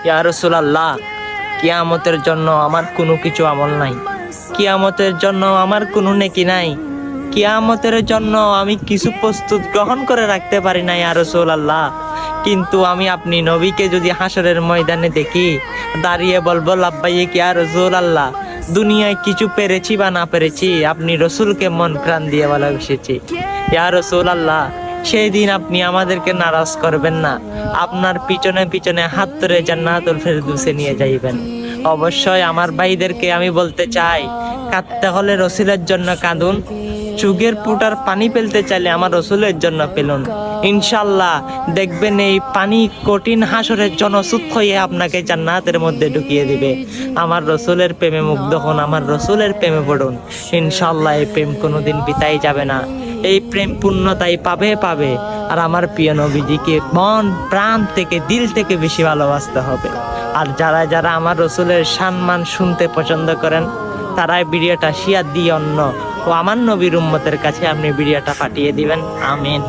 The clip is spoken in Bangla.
ইয়া রাসূলুল্লাহ, কিয়ামতের জন্য আমার কোনো কিছু আমল নাই, কিয়ামতের জন্য আমার কোনো নেকি নাই, কিয়ামতের জন্য আমি কিছু প্রস্তুত গ্রহণ করে রাখতে পারি না ইয়া রাসূলুল্লাহ। কিন্তু আমি আপনি নবীকে যদি হাসরের ময়দানে দেখি, দাঁড়িয়ে বলবো লাব্বাইক ইয়া রাসূলুল্লাহ। দুনিয়ায় কিছু পেরেছি বা না পেরেছি, আপনি রসুলকে মন প্রাণ দিয়ে ভালোবেসেছি ইয়া রাসূলুল্লাহ। সেই দিন আপনি আমাদেরকে নারাজ করবেন না, আপনার পিছনে পিছনে হাত ধরে জান্নাতুল ফেরদৌসে নিয়ে যাইবেন। অবশ্যই আমার ভাইদেরকে আমি বলতে চাই, কাঁদতে হলে রসুলের জন্য কাঁদুন, চোখের ফুটার পানি ফেলতে চাইলে আমার রসুলের জন্য ফেলুন। ইনশাল্লাহ দেখবেন এই পানি কঠিন হাসরের জনস্রোত হয়ে আপনাকে জান্নাতের মধ্যে ঢুকিয়ে দিবে। আমার রসুলের প্রেমে মুগ্ধ হন, আমার রসুলের প্রেমে পড়ুন। ইনশাল্লাহ এই প্রেম কোনোদিন বিতাই যাবে না, এই প্রেম পূর্ণতাই পাবে। আর আমার প্রিয় নবীজিকে মন প্রাণ থেকে দিল থেকে বেশি ভালোবাসতে হবে। আর যারা যারা আমার রসুলের সম্মান শুনতে পছন্দ করেন, তারাই ভিডিওটা শেয়ার দিয়ে অন্য ও আমার নবীর উম্মতের কাছে আপনি ভিডিওটা পাঠিয়ে দিবেন। আমিন।